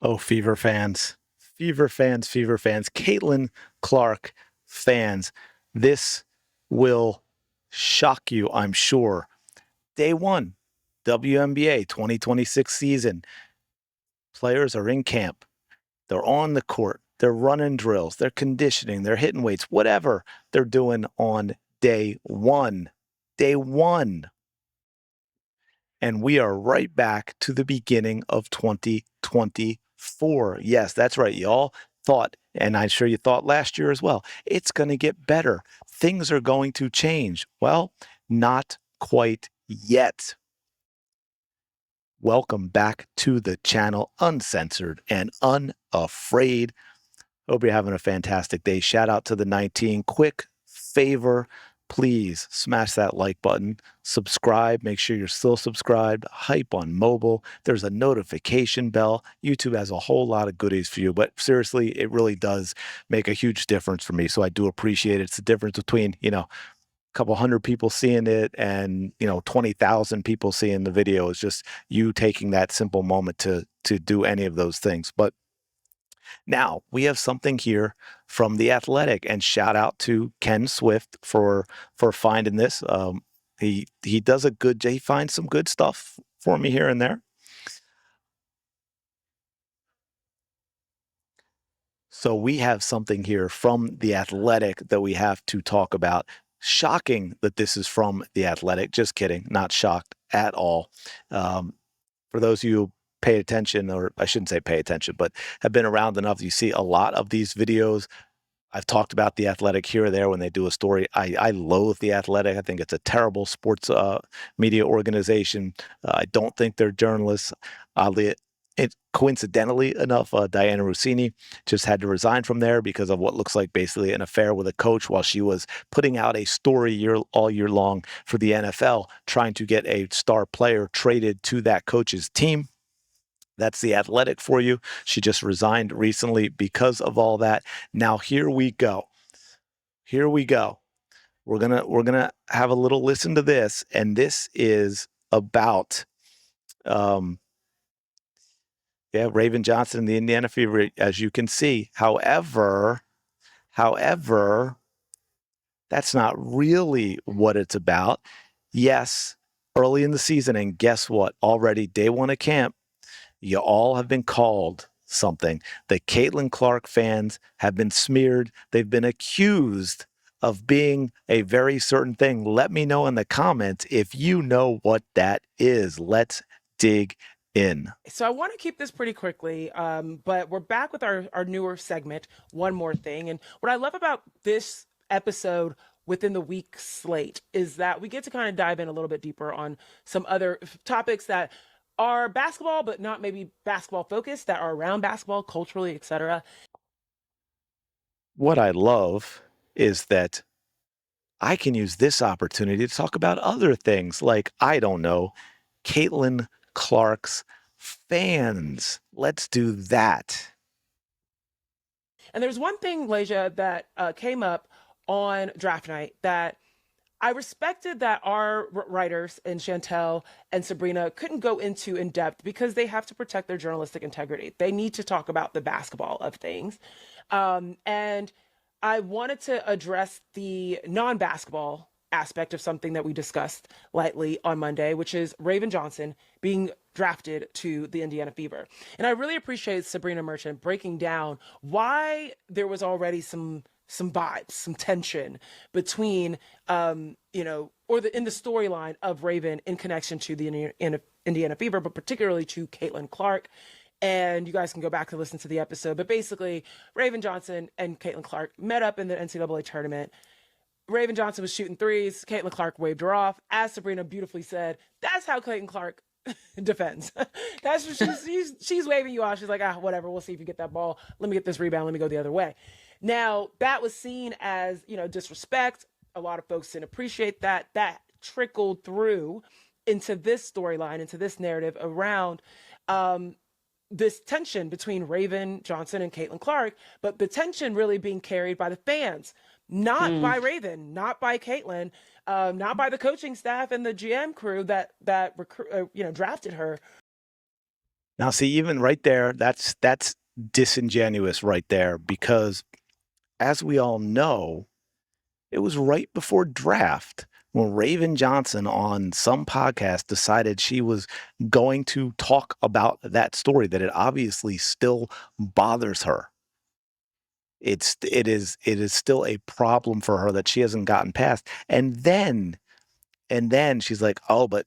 Oh, Fever fans, Fever fans, Fever fans, Caitlin Clark fans, this will shock you, I'm sure. Day one, WNBA 2026 season. Players are in camp. They're on the court. They're running drills. They're conditioning. They're hitting weights, whatever they're doing on day one. Day one. And we are right back to the beginning of 2024. Yes, that's right. Y'all thought, and I'm sure you thought last year as well, it's going to get better. Things are going to change. Well, not quite yet. Welcome back to the channel, uncensored and unafraid. Hope you're having a fantastic day. Shout out to the 19. Quick favor, please smash that like button, subscribe, make sure you're still subscribed, hype on mobile. There's a notification bell. YouTube has a whole lot of goodies for you, but seriously, it really does make a huge difference for me. So I do appreciate it. It's the difference between, a couple hundred people seeing it and 20,000 people seeing the video. Is just you taking that simple moment to do any of those things. But now we have something here from the Athletic, and shout out to Ken Swift for finding this. He does a good. He finds some good stuff for me here and there. So we have something here from the Athletic that we have to talk about. Shocking that this is from the Athletic. Just kidding, not shocked at all. For those of you who pay attention, or I shouldn't say pay attention, but have been around enough, you see a lot of these videos. I've talked about the Athletic here or there when they do a story. I loathe the Athletic. I think it's a terrible sports media organization. I don't think they're journalists. Oddly, it coincidentally enough, Diana Rossini just had to resign from there because of what looks like basically an affair with a coach while she was putting out a story all year long for the NFL, trying to get a star player traded to that coach's team. That's the Athletic for you. She just resigned recently because of all that. Now here we go. Here we go. We're gonna have a little listen to this, and this is about Raven Johnson and the Indiana Fever, as you can see. However, that's not really what it's about. Yes, early in the season, and guess what? Already day one of camp, you all have been called something. The Caitlin Clark fans have been smeared. They've been accused of being a very certain thing. Let me know in the comments if you know what that is. Let's dig in. So I want to keep this pretty quickly, but we're back with our newer segment, One More Thing. And what I love about this episode within the week slate is that we get to kind of dive in a little bit deeper on some other topics that are basketball, but not maybe basketball focused, that are around basketball culturally, etc. What I love is that I can use this opportunity to talk about other things like, I don't know, Caitlin Clark's fans. Let's do that. And there's one thing, Leja, that came up on draft night that I respected that our writers and Chantel and Sabrina couldn't go into in depth because they have to protect their journalistic integrity. They need to talk about the basketball of things. And I wanted to address the non basketball aspect of something that we discussed lightly on Monday, which is Raven Johnson being drafted to the Indiana Fever. And I really appreciate Sabrina Merchant breaking down why there was already some vibes, some tension between, or in the storyline of Raven in connection to the Indiana Fever, but particularly to Caitlin Clark. And you guys can go back to listen to the episode. But basically, Raven Johnson and Caitlin Clark met up in the NCAA tournament. Raven Johnson was shooting threes. Caitlin Clark waved her off. As Sabrina beautifully said, that's how Caitlin Clark defends. That's what she's waving you off. She's like, whatever. We'll see if you get that ball. Let me get this rebound. Let me go the other way. Now, that was seen as, disrespect. A lot of folks didn't appreciate that. That trickled through into this storyline, into this narrative around this tension between Raven Johnson and Caitlin Clark, but the tension really being carried by the fans, not by Raven, not by Caitlin, not by the coaching staff and the GM crew that drafted her. Now, see, even right there, that's disingenuous right there because, as we all know, it was right before draft when Raven Johnson on some podcast decided she was going to talk about that story, that it obviously still bothers her. It is still a problem for her that she hasn't gotten past. And then she's like, oh, but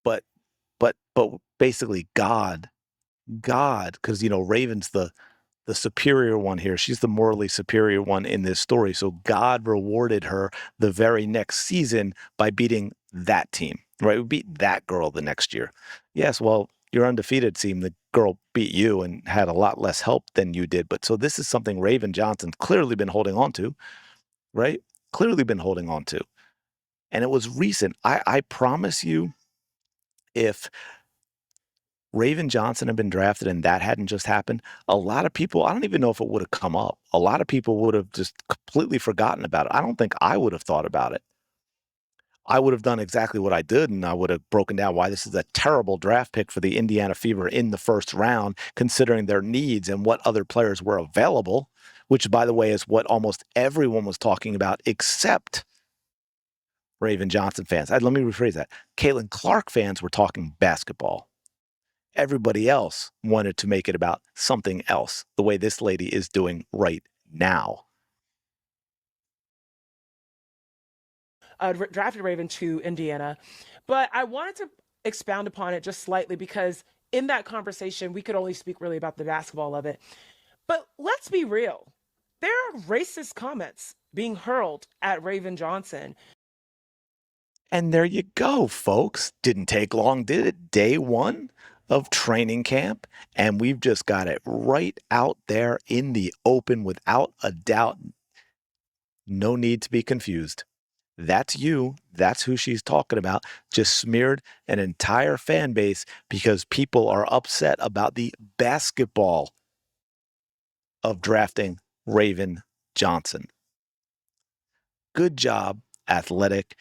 but basically God, because Raven's the superior one here. She's the morally superior one in this story. So God rewarded her the very next season by beating that team, right? We beat that girl the next year. Yes, well, your undefeated team, the girl beat you and had a lot less help than you did. But so this is something Raven Johnson's clearly been holding on to, right? Clearly been holding on to. And it was recent. I promise you, if Raven Johnson had been drafted and that hadn't just happened, a lot of people, I don't even know if it would have come up. A lot of people would have just completely forgotten about it. I don't think I would have thought about it. I would have done exactly what I did, and I would have broken down why this is a terrible draft pick for the Indiana Fever in the first round, considering their needs and what other players were available, which, by the way, is what almost everyone was talking about except Raven Johnson fans. Let me rephrase that. Caitlin Clark fans were talking basketball. Everybody else wanted to make it about something else, the way this lady is doing right now. Drafted Raven to Indiana. But I wanted to expound upon it just slightly because in that conversation, we could only speak really about the basketball of it. But let's be real. There are racist comments being hurled at Raven Johnson. And there you go, folks. Didn't take long, did it? Day one of training camp, and we've just got it right out there in the open without a doubt. No need to be confused. That's you. That's who she's talking about. Just smeared an entire fan base because people are upset about the basketball of drafting Raven Johnson. Good job, Athletic.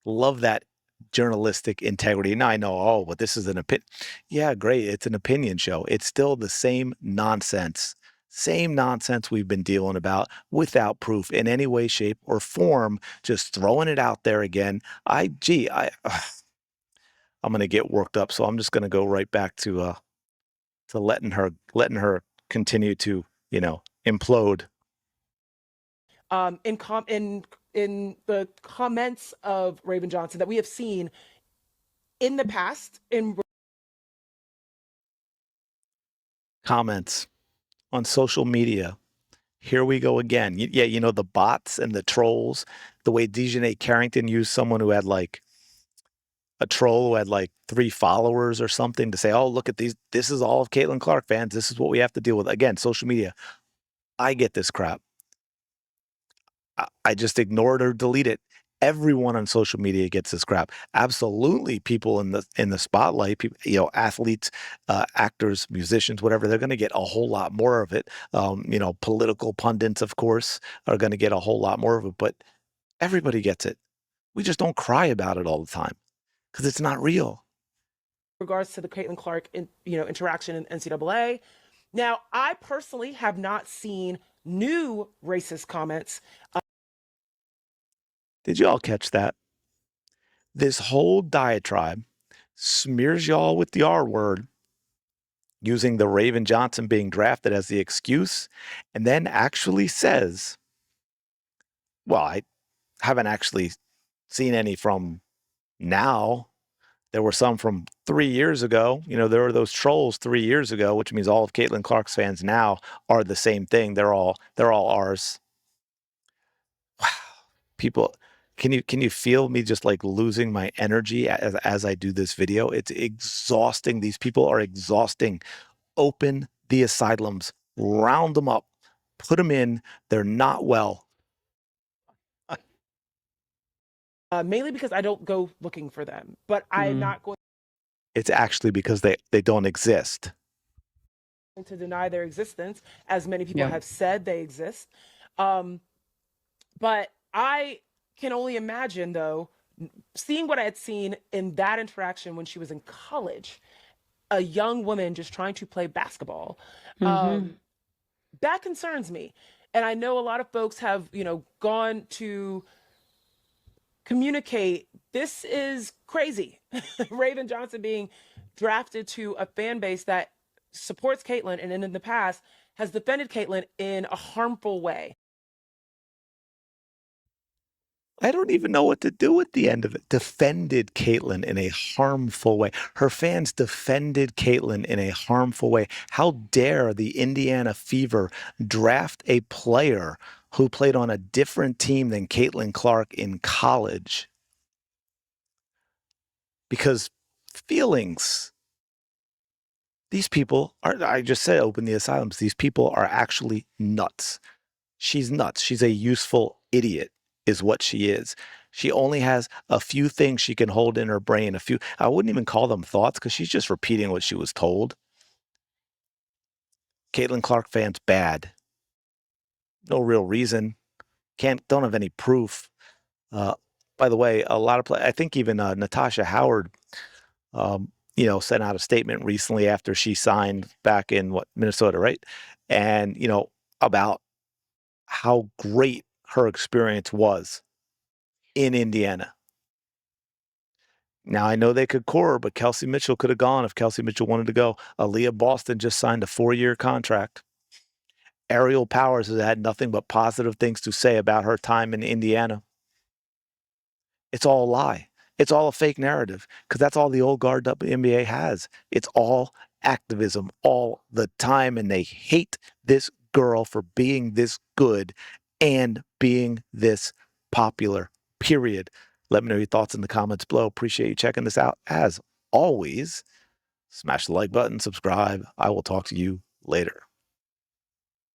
Love that journalistic integrity. Now I know, oh, but this is an opinion. Yeah, great. It's an opinion show. It's still the same nonsense we've been dealing about without proof in any way, shape, or form. Just throwing it out there again. I'm gonna get worked up, so I'm just gonna go right back to letting her continue to implode. In the comments of Raven Johnson that we have seen in the past in Comments on social media. Here we go again. Yeah, the bots and the trolls, the way Dejanay Carrington used someone who had like a troll who had like 3 followers or something to say, oh, look at these. This is all of Caitlin Clark fans. This is what we have to deal with. Again, social media. I get this crap. I just ignore it or delete it. Everyone on social media gets this crap. Absolutely, people in the spotlight, people, athletes, actors, musicians, whatever, they're going to get a whole lot more of it. Political pundits, of course, are going to get a whole lot more of it. But everybody gets it. We just don't cry about it all the time because it's not real. regards to the Caitlin Clark interaction in NCAA. Now, I personally have not seen new racist comments. Did you all catch that? This whole diatribe smears y'all with the R word, using the Raven Johnson being drafted as the excuse, and then actually says, well, I haven't actually seen any from now. There were some from 3 years ago. There were those trolls 3 years ago, which means all of Caitlin Clark's fans now are the same thing. They're all ours. Wow. People, can you feel me just like losing my energy as I do this video? It's exhausting. These people are exhausting. Open the asylums, round them up, put them in. They're not well. Mainly because I don't go looking for them, but I am Mm, not going It's actually because they don't exist. to deny their existence, as many people yeah. have said they exist. Um, but I can only imagine, though, seeing what I had seen in that interaction when she was in college a young woman just trying to play basketball. Mm-hmm. Um, that concerns me. And I know a lot of folks have, gone to communicate this is crazy. Raven Johnson being drafted to a fan base that supports Caitlyn and in the past has defended Caitlyn in a harmful way. I don't even know what to do at the end of it. Defended Caitlyn in a harmful way. Her fans defended Caitlyn in a harmful way. How dare the Indiana Fever draft a player who played on a different team than Caitlin Clark in college? Because feelings, these people are, I just said, open the asylums. These people are actually nuts. She's nuts. She's a useful idiot, is what she is. She only has a few things she can hold in her brain. A few, I wouldn't even call them thoughts because she's just repeating what she was told. Caitlin Clark fans bad. No real reason. Don't have any proof. Uh, by the way, a lot of I think even Natasha Howard, sent out a statement recently after she signed back in Minnesota, right? And about how great her experience was in Indiana. Now I know they could core, but Kelsey Mitchell could have gone if Kelsey Mitchell wanted to go. Aaliyah Boston just signed a 4-year contract. Ariel Powers has had nothing but positive things to say about her time in Indiana. It's all a lie. It's all a fake narrative because that's all the old guard WNBA has. It's all activism all the time, and they hate this girl for being this good and being this popular, period. Let me know your thoughts in the comments below. Appreciate you checking this out. As always, smash the like button, subscribe. I will talk to you later.